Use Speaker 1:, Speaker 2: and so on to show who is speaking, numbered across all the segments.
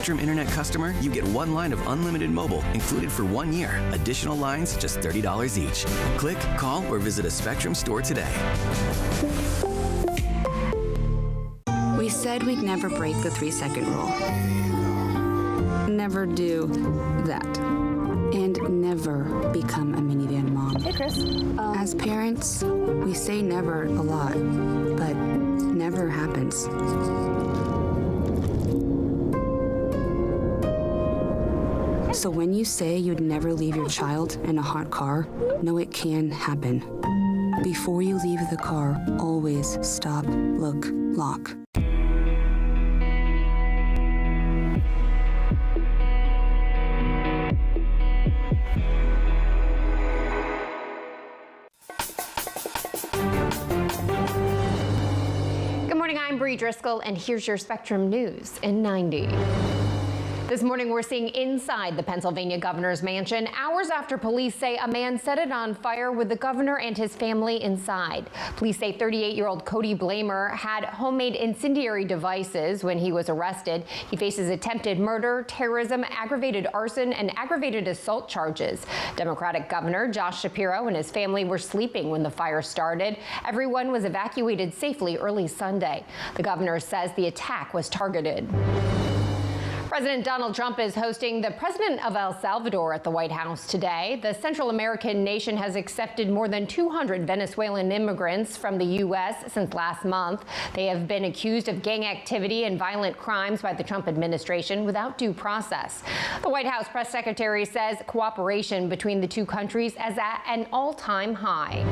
Speaker 1: Spectrum Internet customer, you get one line of unlimited mobile included for 1 year. Additional lines, just $30 each. Click, call, or visit a Spectrum store today.
Speaker 2: We said we'd never break the 3-second rule. Never do that. And never become a minivan mom.
Speaker 3: Hey, Chris.
Speaker 2: As parents, we say never a lot, but never happens. So when you say you'd never leave your child in a hot car, know it can happen. Before you leave the car, always stop, look, lock.
Speaker 3: Good morning, I'm Bree Driscoll, and here's your Spectrum News in 90. This morning, we're seeing inside the Pennsylvania governor's mansion hours after police say a man set it on fire with the governor and his family inside. Police say 38-year-old Cody Blamer had homemade incendiary devices when he was arrested. He faces attempted murder, terrorism, aggravated arson, and aggravated assault charges. Democratic Governor Josh Shapiro and his family were sleeping when the fire started. Everyone was evacuated safely early Sunday. The governor says the attack was targeted. President Donald Trump is hosting the president of El Salvador at the White House today. The Central American nation has accepted more than 200 Venezuelan immigrants from the U.S. since last month. They have been accused of gang activity and violent crimes by the Trump administration without due process. The White House press secretary says cooperation between the two countries is at an all-time high.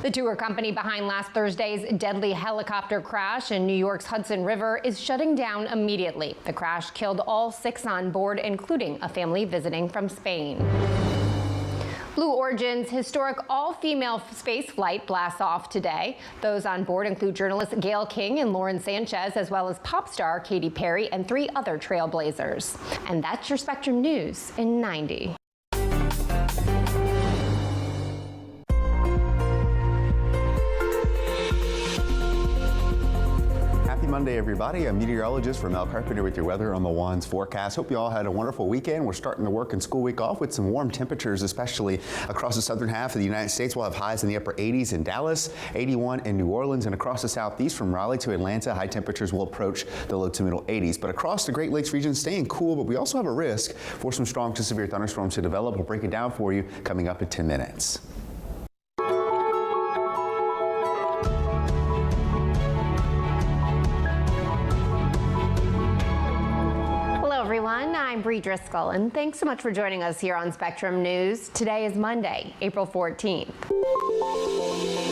Speaker 3: The tour company behind last Thursday's deadly helicopter crash in New York's Hudson River is shutting down immediately. The crash killed all 6 on board, including a family visiting from Spain. Blue Origin's historic all-female space flight blasts off today. Those on board include journalists Gayle King and Lauren Sanchez, as well as pop star Katy Perry and 3 other trailblazers. And that's your Spectrum News in 90.
Speaker 4: Monday, everybody. I'm meteorologist Ramel Carpenter with your weather on the Wands forecast. Hope you all had a wonderful weekend. We're starting the work and school week off with some warm temperatures, especially across the southern half of the United States. We'll have highs in the upper 80s in Dallas, 81 in New Orleans, and across the southeast from Raleigh to Atlanta, high temperatures will approach the low to middle 80s. But across the Great Lakes region, staying cool, but we also have a risk for some strong to severe thunderstorms to develop. We'll break it down for you coming up in 10 minutes.
Speaker 3: I'm Bree Driscoll, and thanks so much for joining us here on Spectrum News. Today is Monday, April 14th.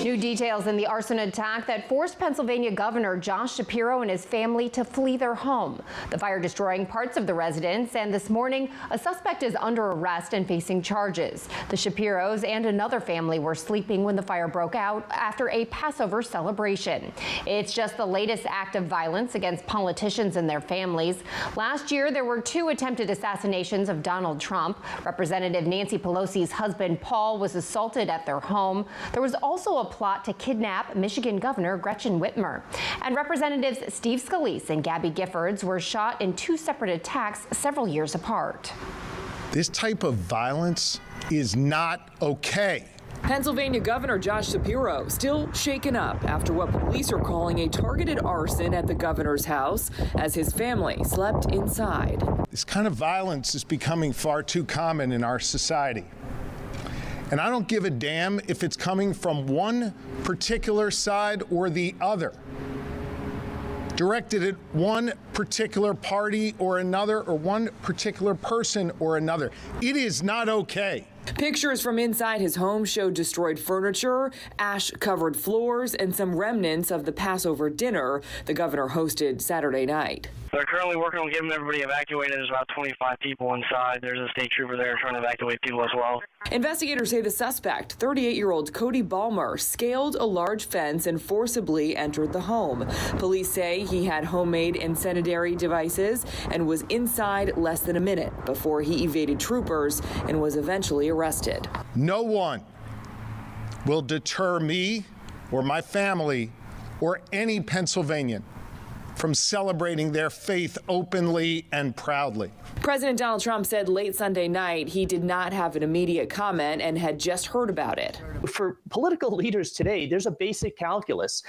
Speaker 3: New details in the arson attack that forced Pennsylvania Governor Josh Shapiro and his family to flee their home. The fire destroying parts of the residence, and this morning, a suspect is under arrest and facing charges. The Shapiros and another family were sleeping when the fire broke out after a Passover celebration. It's just the latest act of violence against politicians and their families. Last year, there were 2 attempted assassinations of Donald Trump. Representative Nancy Pelosi's husband, Paul, was assaulted at their home. There was also a plot to kidnap Michigan Governor Gretchen Whitmer. And Representatives Steve Scalise and Gabby Giffords were shot in 2 separate attacks several years apart.
Speaker 5: This type of violence is not okay.
Speaker 6: Pennsylvania Governor Josh Shapiro still shaken up after what police are calling a targeted arson at the governor's house as his family slept inside.
Speaker 5: This kind of violence is becoming far too common in our society. And I don't give a damn if it's coming from one particular side or the other, directed at one particular party or another, or one particular person or another. It is not okay.
Speaker 6: Pictures from inside his home showed destroyed furniture, ash-covered floors, and some remnants of the Passover dinner the governor hosted Saturday night.
Speaker 7: They're currently working on getting everybody evacuated. There's about 25 people inside. There's a state trooper there trying to evacuate people as well.
Speaker 6: Investigators say the suspect, 38-year-old Cody Balmer, scaled a large fence and forcibly entered the home. Police say he had homemade incendiary devices and was inside less than a minute before he evaded troopers and was eventually arrested.
Speaker 5: No one will deter me or my family or any Pennsylvanian from celebrating their faith openly and proudly.
Speaker 6: President Donald Trump said late Sunday night he did not have an immediate comment and had just heard about it.
Speaker 8: For political leaders today, there's a basic calculus.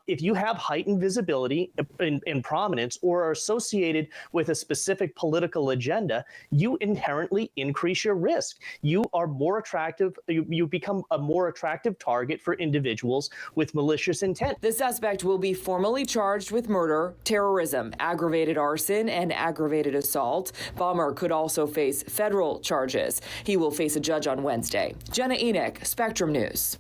Speaker 8: If you have heightened visibility and prominence or are associated with a specific political agenda, you inherently increase your risk. You are more attractive. You become a more attractive target for individuals with malicious intent.
Speaker 6: The suspect will be formally charged with murder, terrorism, aggravated arson, and aggravated assault. Ballmer could also face federal charges. He will face a judge on Wednesday. Jenna Enoch, Spectrum News.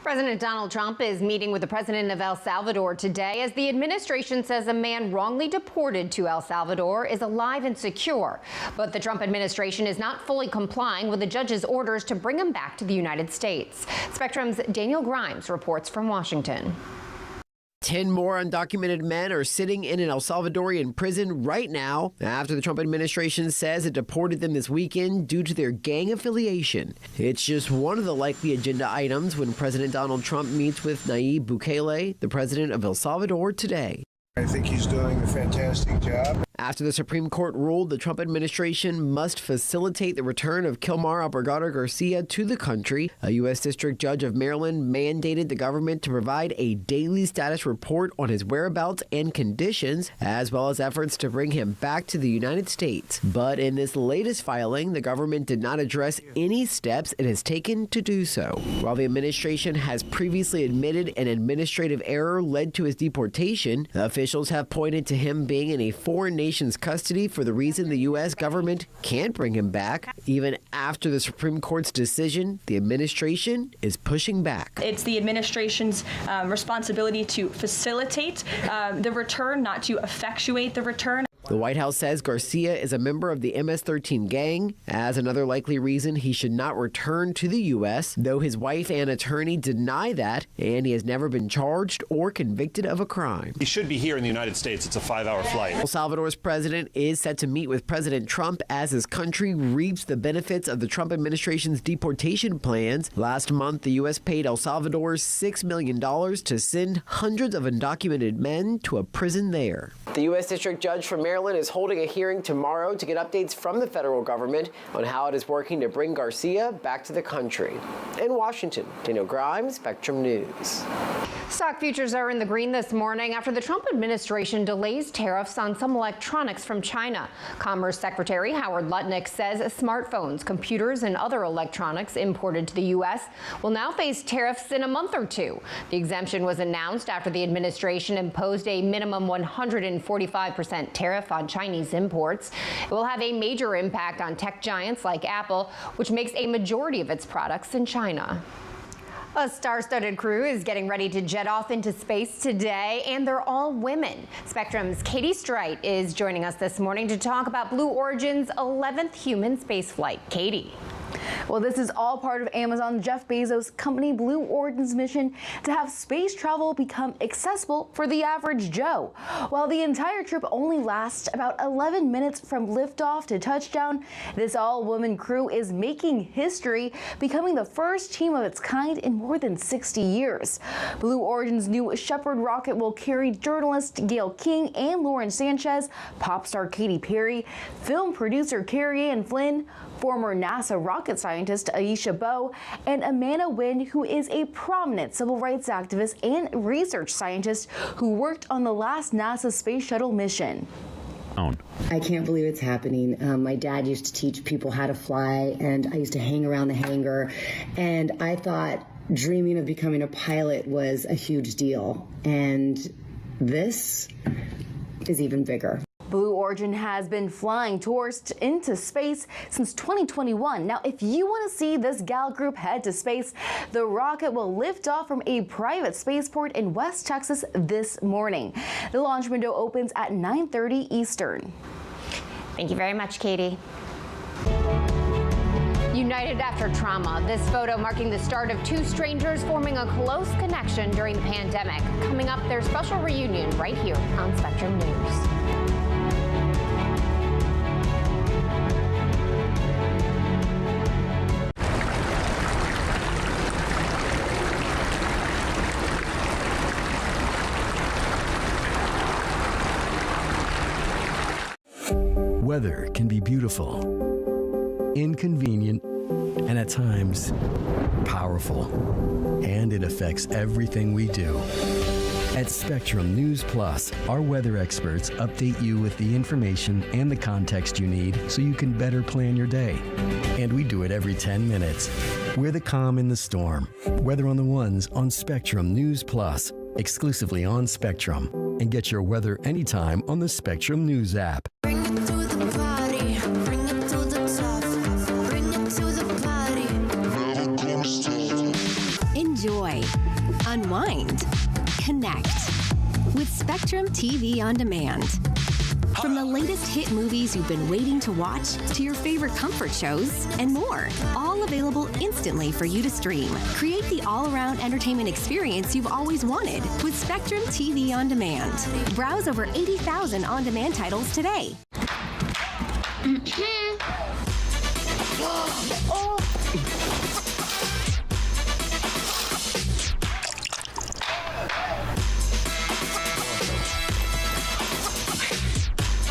Speaker 3: President Donald Trump is meeting with the president of El Salvador today as the administration says a man wrongly deported to El Salvador is alive and secure. But the Trump administration is not fully complying with the judge's orders to bring him back to the United States. Spectrum's Daniel Grimes reports from Washington.
Speaker 9: 10 more undocumented men are sitting in an El Salvadorian prison right now after the Trump administration says it deported them this weekend due to their gang affiliation. It's just one of the likely agenda items when President Donald Trump meets with Nayib Bukele, the president of El Salvador, today.
Speaker 10: I think he's doing a fantastic job.
Speaker 9: After the Supreme Court ruled the Trump administration must facilitate the return of Kilmar Abogado Garcia to the country, a U.S. District Judge of Maryland mandated the government to provide a daily status report on his whereabouts and conditions, as well as efforts to bring him back to the United States. But in this latest filing, the government did not address any steps it has taken to do so. While the administration has previously admitted an administrative error led to his deportation, officials have pointed to him being in a foreign nation's custody for the reason the U.S. government can't bring him back. Even after the Supreme Court's decision, the administration is pushing back.
Speaker 11: It's the administration's responsibility to facilitate the return, not to effectuate the return.
Speaker 9: The White House says Garcia is a member of the MS-13 gang, as another likely reason he should not return to the U.S., though his wife and attorney deny that, and he has never been charged or convicted of a crime.
Speaker 12: He should be here in the United States. It's a 5-hour flight.
Speaker 9: El Salvador's president is set to meet with President Trump as his country reaps the benefits of the Trump administration's deportation plans. Last month, the U.S. paid El Salvador $6 million to send hundreds of undocumented men to a prison there. The U.S. District Judge from Maryland is holding a hearing tomorrow to get updates from the federal government on how it is working to bring Garcia back to the country. In Washington, Daniel Grimes, Spectrum News.
Speaker 3: Stock futures are in the green this morning after the Trump administration delays tariffs on some electronics from China. Commerce Secretary Howard Lutnick says smartphones, computers, and other electronics imported to the U.S. will now face tariffs in a month or two. The exemption was announced after the administration imposed a minimum 145% tariff on Chinese imports. It will have a major impact on tech giants like Apple, which makes a majority of its products in China. A star-studded crew is getting ready to jet off into space today, and they're all women. Spectrum's Katie Streit is joining us this morning to talk about Blue Origin's 11th human spaceflight. Katie.
Speaker 13: Well, this is all part of Amazon Jeff Bezos' company Blue Origin's mission to have space travel become accessible for the average Joe. While the entire trip only lasts about 11 minutes from liftoff to touchdown, this all-woman crew is making history, becoming the first team of its kind in more than 60 years. Blue Origin's new Shepard rocket will carry journalist Gayle King and Lauren Sanchez, pop star Katy Perry, film producer Carrie Ann Flynn, former NASA rocket scientist Aisha Bowe, and Amanda Wynn, who is a prominent civil rights activist and research scientist who worked on the last NASA space shuttle mission.
Speaker 14: I can't believe it's happening. My dad used to teach people how to fly, and I used to hang around the hangar, and I thought dreaming of becoming a pilot was a huge deal, and this is even bigger.
Speaker 13: Blue Origin has been flying tourists into space since 2021. Now, if you want to see this gal group head to space, the rocket will lift off from a private spaceport in West Texas this morning. The launch window opens at 9:30 Eastern.
Speaker 3: Thank you very much, Katie. United after trauma. This photo marking the start of two strangers forming a close connection during the pandemic. Coming up, their special reunion right here on Spectrum News.
Speaker 15: Weather can be beautiful, inconvenient, and at times, powerful. And it affects everything we do. At Spectrum News Plus, our weather experts update you with the information and the context you need so you can better plan your day. And we do it every 10 minutes. We're the calm in the storm. Weather on the Ones on Spectrum News Plus, exclusively on Spectrum. And get your weather anytime on the Spectrum News app.
Speaker 16: Bring it to the party, bring it to the top, bring it to the party. Never gonna stop.
Speaker 17: Enjoy, unwind, connect with Spectrum TV on Demand. From the latest hit movies you've been waiting to watch to your favorite comfort shows and more, all available instantly for you to stream. Create the all-around entertainment experience you've always wanted with Spectrum TV on Demand. Browse over 80,000 on-demand titles today.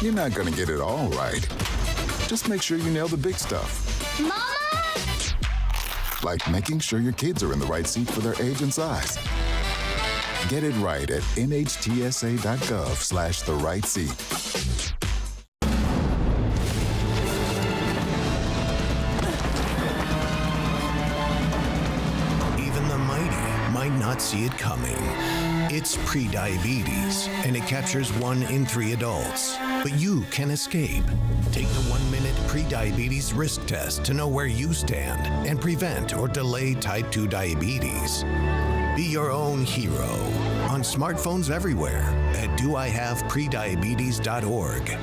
Speaker 18: You're not gonna get it all right. Just make sure you nail the big stuff.
Speaker 16: Mama!
Speaker 18: Like making sure your kids are in the right seat for their age and size. Get it right at nhtsa.gov/the-right-seat.
Speaker 19: Even the mighty might not see it coming. It's prediabetes, and it captures 1 in 3 adults. But you can escape. Take the 1-minute prediabetes risk test to know where you stand and prevent or delay type 2 diabetes. Be your own hero on smartphones everywhere at doihaveprediabetes.org.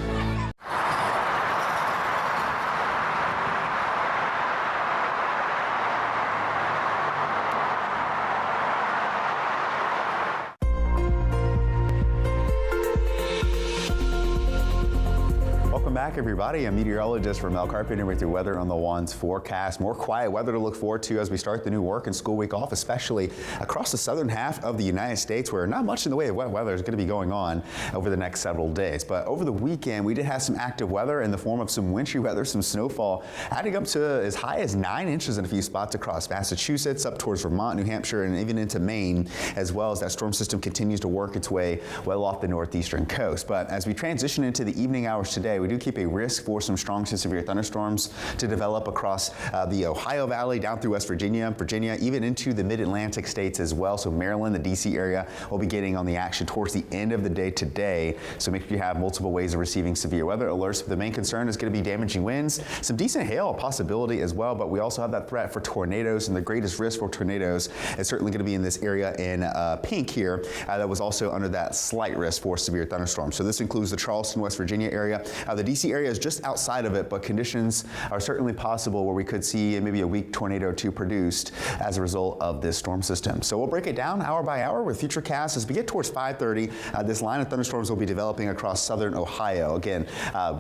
Speaker 4: Back, everybody. I'm meteorologist Mel Carpenter with your weather on the Ones forecast. More quiet weather to look forward to as we start the new work and school week off, especially across the southern half of the United States, where not much in the way of wet weather is going to be going on over the next several days. But over the weekend, we did have some active weather in the form of some wintry weather, some snowfall, adding up to as high as 9 inches in a few spots across Massachusetts, up towards Vermont, New Hampshire, and even into Maine, as well as that storm system continues to work its way well off the northeastern coast. But as we transition into the evening hours today, we do keep a risk for some strong to severe thunderstorms to develop across the Ohio Valley down through West Virginia, even into the mid-Atlantic states as well. So Maryland, the DC area will be getting on the action towards the end of the day today. So make sure you have multiple ways of receiving severe weather alerts. The main concern is going to be damaging winds, some decent hail, a possibility as well, but we also have that threat for tornadoes, and the greatest risk for tornadoes is certainly going to be in this area in pink here that was also under that slight risk for severe thunderstorms. So this includes the Charleston, West Virginia area. The DC area is just outside of it, but conditions are certainly possible where we could see maybe a weak tornado or two produced as a result of this storm system. So we'll break it down hour by hour with Futurecast as we get towards 5:30. This line of thunderstorms will be developing across southern Ohio, again,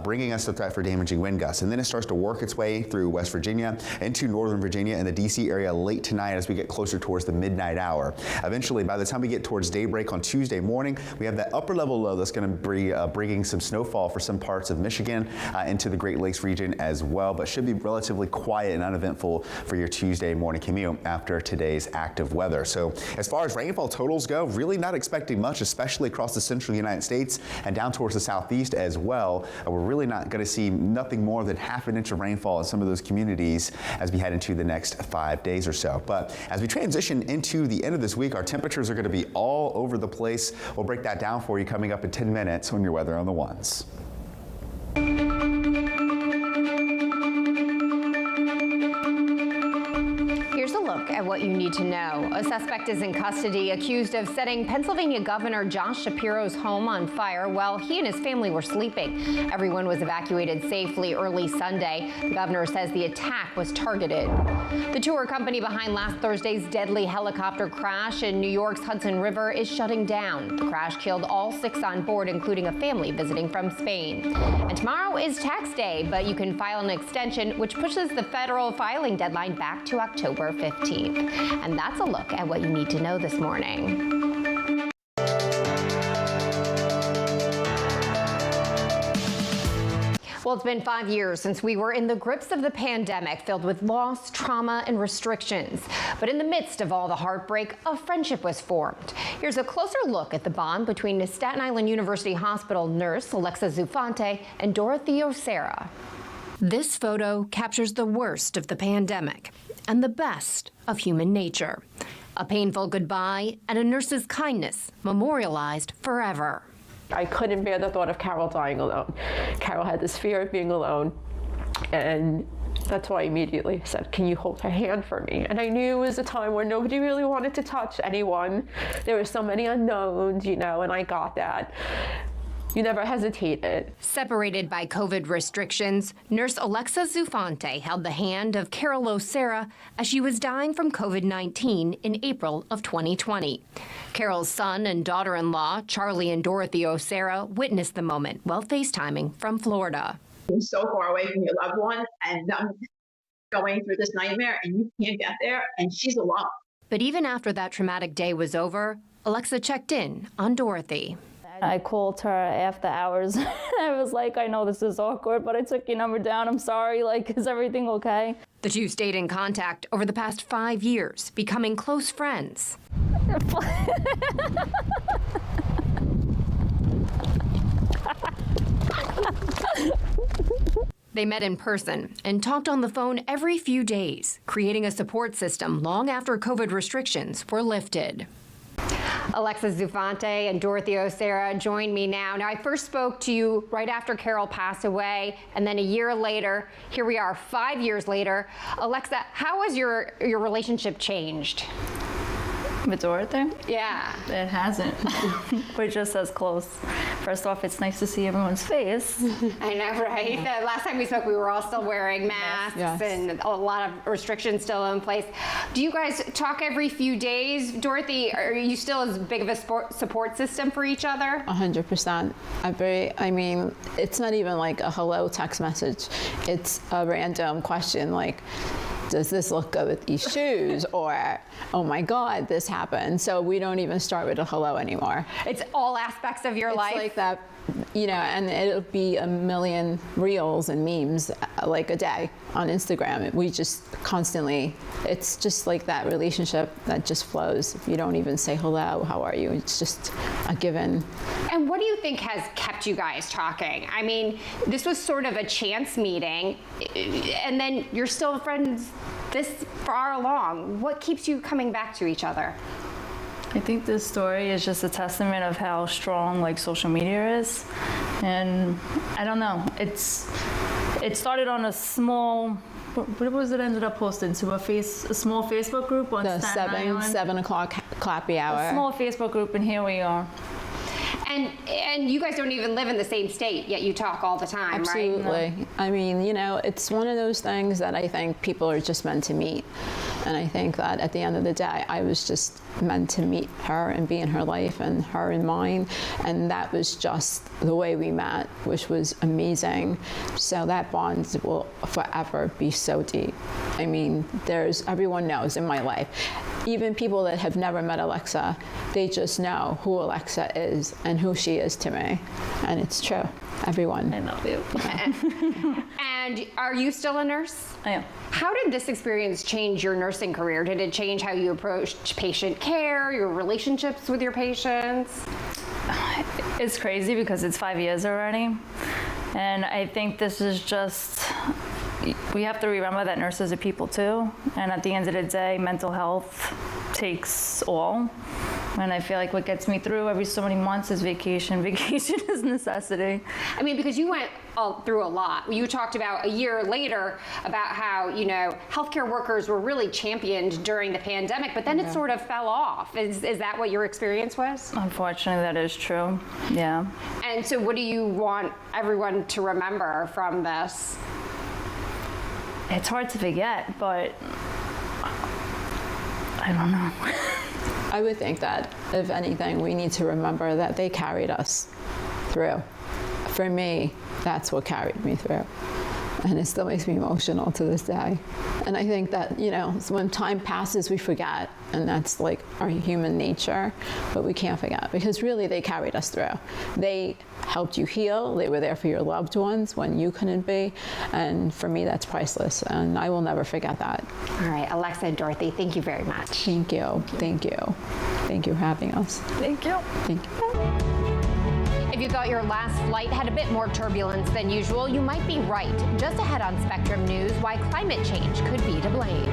Speaker 4: bringing us the threat for damaging wind gusts. And then it starts to work its way through West Virginia into northern Virginia and the DC area late tonight as we get closer towards the midnight hour. Eventually, by the time we get towards daybreak on Tuesday morning, we have that upper level low that's going to be bringing some snowfall for some parts of Michigan into the Great Lakes region as well, but should be relatively quiet and uneventful for your Tuesday morning commute after today's active weather. So as far as rainfall totals go, really not expecting much, especially across the central United States and down towards the southeast as well. We're really not going to see nothing more than half an inch of rainfall in some of those communities as we head into the next 5 days or so. But as we transition into the end of this week, our temperatures are going to be all over the place. We'll break that down for you coming up in 10 minutes on your Weather on the Ones.
Speaker 3: Here's a look at what you need to know. A suspect is in custody accused of setting Pennsylvania Governor Josh Shapiro's home on fire while he and his family were sleeping. Everyone was evacuated safely early Sunday. The governor says the attack was targeted. The tour company behind last Thursday's deadly helicopter crash in New York's Hudson River is shutting down. The crash killed all 6 on board, including a family visiting from Spain. And tomorrow is tax day, but you can file an extension, which pushes the federal filing deadline back to October 15th. And that's a look at what you need to know this morning. Well, it's been 5 years since we were in the grips of the pandemic, filled with loss, trauma, and restrictions. But in the midst of all the heartbreak, a friendship was formed. Here's a closer look at the bond between Staten Island University Hospital nurse Alexa Zufante and Dorothy Osera. This photo captures the worst of the pandemic and the best of human nature. A painful goodbye and a nurse's kindness memorialized forever.
Speaker 20: I couldn't bear the thought of Carol dying alone. Carol had this fear of being alone, and that's why I immediately said, can you hold her hand for me? And I knew it was a time where nobody really wanted to touch anyone. There were so many unknowns, and I got that. You never hesitated.
Speaker 3: Separated by COVID restrictions, nurse Alexa Zufante held the hand of Carol Osera as she was dying from COVID-19 in April of 2020. Carol's son and daughter-in-law, Charlie and Dorothy Osera, witnessed the moment while FaceTiming from Florida.
Speaker 21: You're so far away from your loved one and going through this nightmare, and you can't get there, and she's alone.
Speaker 3: But even after that traumatic day was over, Alexa checked in on Dorothy.
Speaker 22: I called her after hours. I was like, I know this is awkward, but I took your number down. I'm sorry. Is everything okay?
Speaker 3: The two stayed in contact over the past 5 years, becoming close friends. They met in person and talked on the phone every few days, creating a support system long after COVID restrictions were lifted. Alexa Zufante and Dorothy Osera join me now. Now, I first spoke to you right after Carol passed away, and then a year later, here we are 5 years later. Alexa, how has your relationship changed?
Speaker 22: With Dorothy?
Speaker 3: Yeah.
Speaker 22: It hasn't. We're just as close. First off, it's nice to see everyone's face.
Speaker 3: I know, right? The last time we spoke, we were all still wearing masks and a lot of restrictions still in place. Do you guys talk every few days? Dorothy, are you still as big of a support system for each other?
Speaker 20: 100%. I mean, it's not even like a hello text message. It's a random question like, does this look good with these shoes? Or, oh my God, this happened. So we don't even start with a hello anymore.
Speaker 3: It's all aspects of your life?
Speaker 20: It's like that, and it'll be a million reels and memes like a day on Instagram. We just constantly, it's just like that relationship that just flows. You don't even say hello, how are you? It's just a given.
Speaker 3: And what do you think has kept you guys talking? I mean, this was sort of a chance meeting, and then you're still friends this far along. What keeps you coming back to each other?
Speaker 22: I think this story is just a testament of how strong social media is. And I don't know, it started on a small, what was it ended up posting to a small Facebook group on Staten Island.
Speaker 20: 7 o'clock clappy hour.
Speaker 22: A small Facebook group, and here we are.
Speaker 3: And you guys don't even live in the same state, yet you talk all the time,
Speaker 20: Absolutely.
Speaker 3: right?
Speaker 20: Absolutely. I mean, it's one of those things that I think people are just meant to meet. And I think that at the end of the day, I was just meant to meet her and be in her life and her in mine. And that was just the way we met, which was amazing. So that bond will forever be so deep. I mean, everyone knows in my life, even people that have never met Alexa, they just know who Alexa is and who she is to me. And it's true. Everyone.
Speaker 22: I love you.
Speaker 3: And are you still a nurse?
Speaker 22: I am.
Speaker 3: How did this experience change your nursing career? Did it change how you approached patient care, your relationships with your patients?
Speaker 22: It's crazy because it's 5 years already. And I think this is just, we have to remember that nurses are people too. And at the end of the day, mental health takes all. And I feel like what gets me through every so many months is vacation. Vacation is necessity.
Speaker 3: I mean, because you went through a lot. You talked about a year later about how, healthcare workers were really championed during the pandemic, but then it sort of fell off. Is that what your experience was?
Speaker 22: Unfortunately, that is true. Yeah.
Speaker 3: And so what do you want everyone to remember from this?
Speaker 22: It's hard to forget, but I don't know.
Speaker 20: I would think that, if anything, we need to remember that they carried us through. For me, that's what carried me through. And it still makes me emotional to this day. And I think that, you know, when time passes, we forget. And that's like our human nature. But we can't forget, because really they carried us through. They helped you heal. They were there for your loved ones when you couldn't be. And for me, that's priceless. And I will never forget that.
Speaker 3: All right, Alexa and Dorothy, thank you very much.
Speaker 20: Thank you. Thank you. Thank you for having us.
Speaker 22: Thank you.
Speaker 20: Thank you.
Speaker 3: If you thought your last flight had a bit more turbulence than usual, you might be right. Just ahead on Spectrum News, why climate change could be to blame.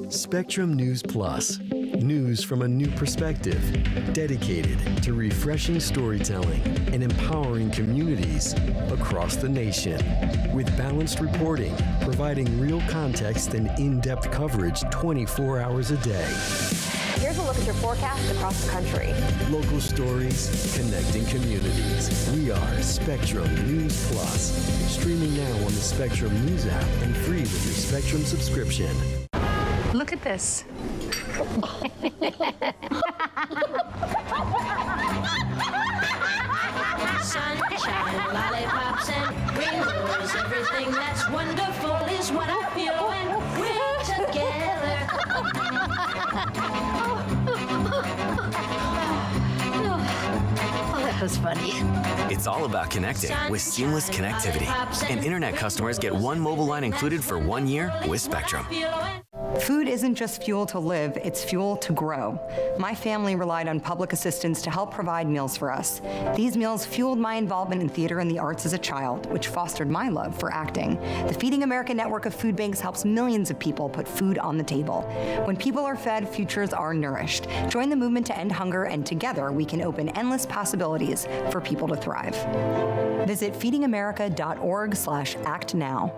Speaker 15: Spectrum News Plus. News from a new perspective, dedicated to refreshing storytelling and empowering communities across the nation. With balanced reporting, providing real context and in-depth coverage 24 hours a day.
Speaker 3: Here's a look at your forecast across the country.
Speaker 15: Local stories, connecting communities. We are Spectrum News Plus. Streaming now on the Spectrum News app and free with your Spectrum subscription.
Speaker 1: Look at this.
Speaker 16: Sunshine, lollipops, and rainbows. Everything that's wonderful is what I feel when we're together.
Speaker 1: Oh, that was funny.
Speaker 2: It's all about connecting with seamless connectivity. And internet customers get one mobile line included for 1 year with Spectrum.
Speaker 23: Food isn't just fuel to live, it's fuel to grow. My family relied on public assistance to help provide meals for us. These meals fueled my involvement in theater and the arts as a child, which fostered my love for acting. The Feeding America network of food banks helps millions of people put food on the table. When people are fed, futures are nourished. Join the movement to end hunger, and together we can open endless possibilities for people to thrive. Visit feedingamerica.org/act now.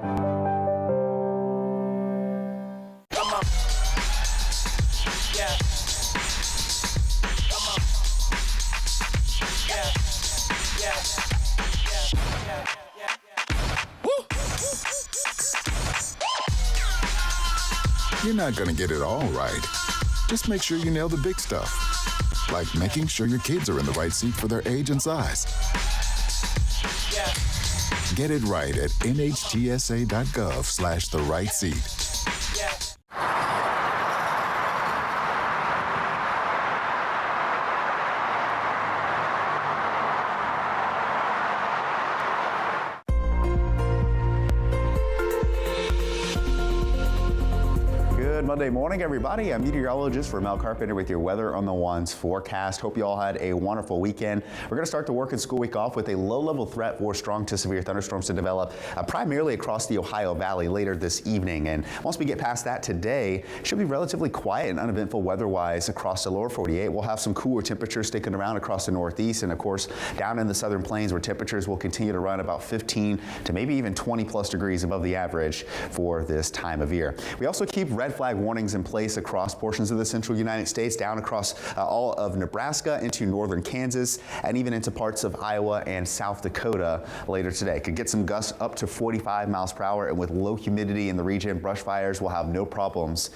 Speaker 18: You're not going to get it all right. Just make sure you nail the big stuff, like making sure your kids are in the right seat for their age and size. Get it right at nhtsa.gov/the-right-seat.
Speaker 4: Monday morning, everybody. I'm meteorologist Mel Carpenter with your weather on the ones forecast. Hope you all had a wonderful weekend. We're going to start the work and school week off with a low-level threat for strong to severe thunderstorms to develop primarily across the Ohio Valley later this evening. And once we get past that today, it should be relatively quiet and uneventful weather-wise across the lower 48. We'll have some cooler temperatures sticking around across the Northeast and, of course, down in the southern plains where temperatures will continue to run about 15 to maybe even 20-plus degrees above the average for this time of year. We also keep red flag warnings in place across portions of the central United States, down across all of Nebraska into northern Kansas, and even into parts of Iowa and South Dakota later today. Could get some gusts up to 45 miles per hour, and with low humidity in the region, brush fires will have no problems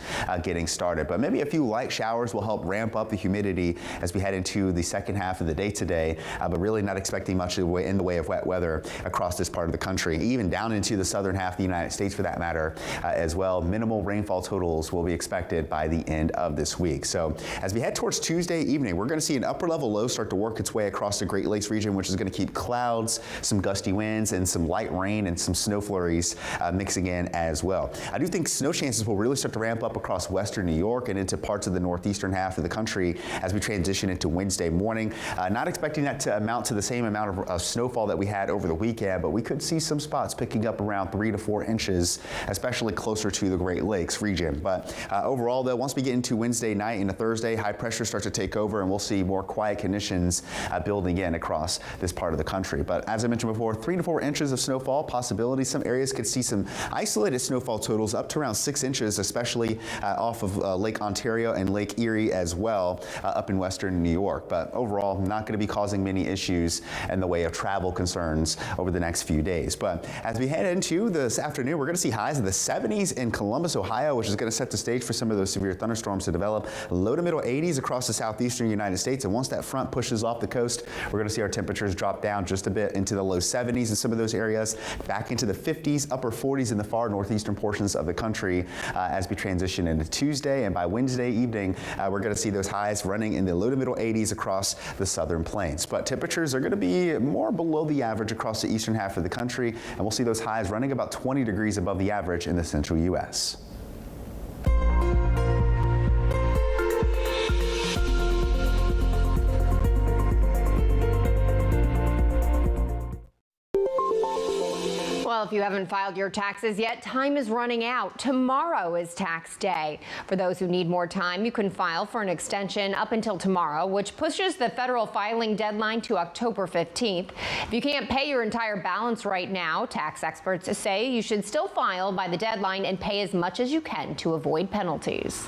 Speaker 4: getting started. But maybe a few light showers will help ramp up the humidity as we head into the second half of the day today, but really not expecting much in the way of wet weather across this part of the country, even down into the southern half of the United States for that matter as well. Minimal rainfall totals will be expected by the end of this week. So as we head towards Tuesday evening, we're going to see an upper level low start to work its way across the Great Lakes region, which is going to keep clouds, some gusty winds, and some light rain and some snow flurries mixing in as well. I do think snow chances will really start to ramp up across western New York and into parts of the northeastern half of the country as we transition into Wednesday morning. Not expecting that to amount to the same amount of snowfall that we had over the weekend, but we could see some spots picking up around 3 to 4 inches, especially closer to the Great Lakes region. But But overall, though, once we get into Wednesday night into Thursday, high pressure starts to take over, and we'll see more quiet conditions building in across this part of the country. But as I mentioned before, 3 to 4 inches of snowfall possibility. Some areas could see some isolated snowfall totals up to around 6 inches, especially off of Lake Ontario and Lake Erie as well, up in western New York. But overall, not going to be causing many issues in the way of travel concerns over the next few days. But as we head into this afternoon, we're going to see highs in the 70s in Columbus, Ohio, which is going to set the stage for some of those severe thunderstorms to develop. Low to middle 80s across the southeastern United States. And once that front pushes off the coast, we're going to see our temperatures drop down just a bit into the low 70s in some of those areas, back into the 50s, upper 40s in the far northeastern portions of the country as we transition into Tuesday. And by Wednesday evening, we're going to see those highs running in the low to middle 80s across the southern plains. But temperatures are going to be more below the average across the eastern half of the country, and we'll see those highs running about 20 degrees above the average in the central U.S.
Speaker 3: Well, if you haven't filed your taxes yet, time is running out. Tomorrow is tax day. For those who need more time, you can file for an extension up until tomorrow, which pushes the federal filing deadline to October 15th. If you can't pay your entire balance right now, tax experts say you should still file by the deadline and pay as much as you can to avoid penalties.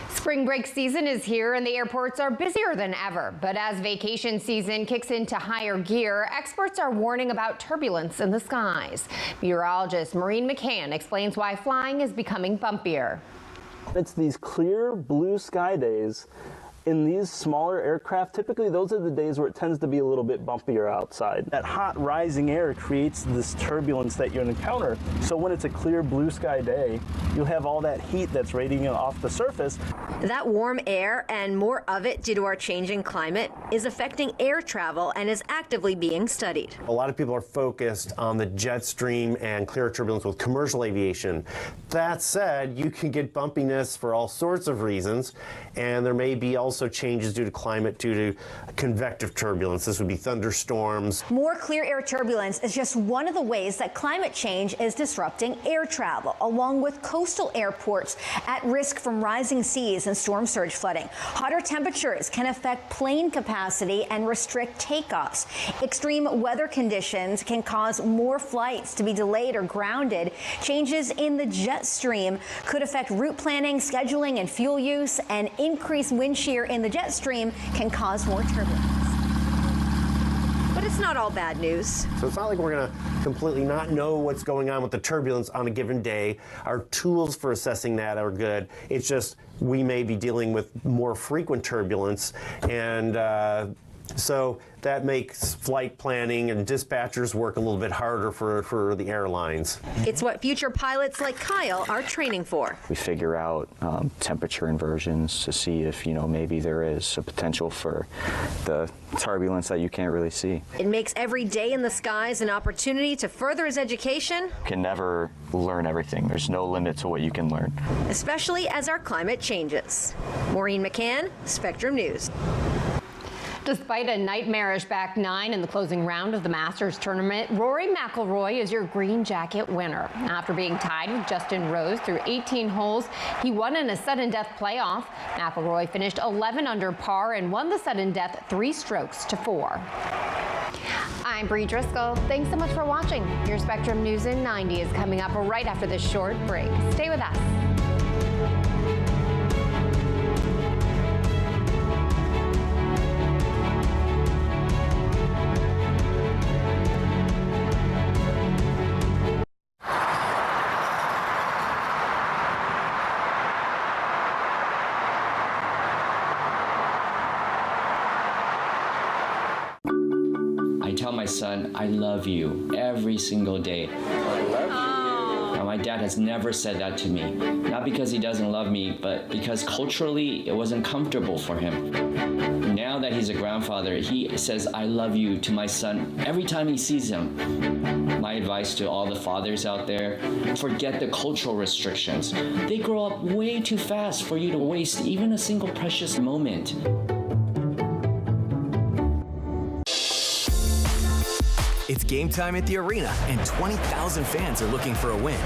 Speaker 3: Spring break season is here and the airports are busier than ever. But as vacation season kicks into higher gear, experts are warning about turbulence in the skies. Meteorologist Maureen McCann explains why flying is becoming bumpier.
Speaker 5: It's these clear blue sky days. In these smaller aircraft, typically those are the days where it tends to be a little bit bumpier outside. That hot rising air creates this turbulence that you'll encounter. So when it's a clear blue sky day, you'll have all that heat that's radiating off the surface.
Speaker 7: That warm air and more of it due to our changing climate is affecting air travel and is actively being studied.
Speaker 8: A lot of people are focused on the jet stream and clear turbulence with commercial aviation. That said, you can get bumpiness for all sorts of reasons, and there may be also changes due to climate, due to convective turbulence. This would be thunderstorms.
Speaker 24: More clear air turbulence is just one of the ways that climate change is disrupting air travel, along with coastal airports at risk from rising seas and storm surge flooding. Hotter temperatures can affect plane capacity and restrict takeoffs. Extreme weather conditions can cause more flights to be delayed or grounded. Changes in the jet stream could affect route planning, scheduling, and fuel use, and increased wind shear in the jet stream can cause more turbulence.
Speaker 7: But it's not all bad news.
Speaker 8: So it's not like we're going to completely not know what's going on with the turbulence on a given day. Our tools for assessing that are good. It's just we may be dealing with more frequent turbulence, and so that makes flight planning and dispatchers work a little bit harder for the airlines.
Speaker 7: It's what future pilots like Kyle are training for.
Speaker 25: We figure out temperature inversions to see if, maybe there is a potential for the turbulence that you can't really see.
Speaker 7: It makes every day in the skies an opportunity to further his education.
Speaker 25: You can never learn everything. There's no limit to what you can learn.
Speaker 7: Especially as our climate changes. Maureen McCann, Spectrum News.
Speaker 3: Despite a nightmarish back nine in the closing round of the Masters tournament, Rory McIlroy is your green jacket winner. After being tied with Justin Rose through 18 holes, he won in a sudden death playoff. McIlroy finished 11 under par and won the sudden death 3 strokes to 4. I'm Bree Driscoll. Thanks so much for watching. Your Spectrum News in 90 is coming up right after this short break. Stay with us.
Speaker 26: I tell my son, I love you every single day. I love you. Now, my dad has never said that to me. Not because he doesn't love me, but because culturally it wasn't comfortable for him. Now that he's a grandfather, he says, I love you to my son every time he sees him. My advice to all the fathers out there, forget the cultural restrictions. They grow up way too fast for you to waste even a single precious moment.
Speaker 2: It's game time at the arena, and 20,000 fans are looking for a win.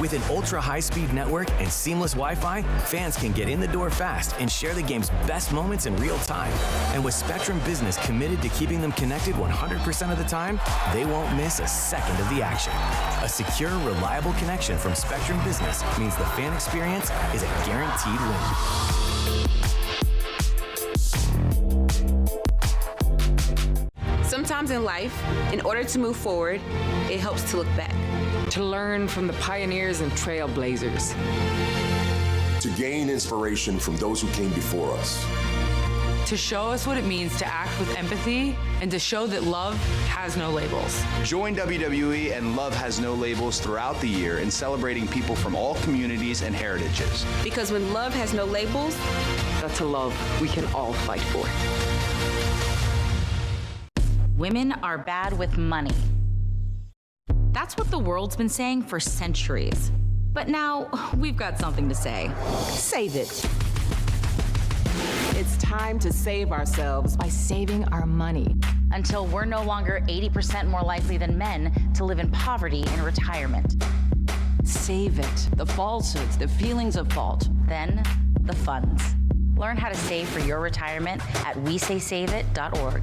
Speaker 2: With an ultra-high-speed network and seamless Wi-Fi, fans can get in the door fast and share the game's best moments in real time. And with Spectrum Business committed to keeping them connected 100% of the time, they won't miss a second of the action. A secure, reliable connection from Spectrum Business means the fan experience is a guaranteed win.
Speaker 6: Sometimes in life, in order to move forward, it helps to look back.
Speaker 9: To learn from the pioneers and trailblazers.
Speaker 10: To gain inspiration from those who came before us.
Speaker 9: To show us what it means to act with empathy and to show that love has no labels.
Speaker 11: Join WWE and Love Has No Labels throughout the year in celebrating people from all communities and heritages.
Speaker 6: Because when love has no labels,
Speaker 9: that's a love we can all fight for.
Speaker 12: Women are bad with money. That's what the world's been saying for centuries. But now we've got something to say.
Speaker 14: Save it. It's time to save ourselves by saving our money.
Speaker 12: Until we're no longer 80% more likely than men to live in poverty in retirement.
Speaker 14: Save it. The falsehoods, the feelings of fault.
Speaker 12: Then, the funds. Learn how to save for your retirement at wesaysaveit.org.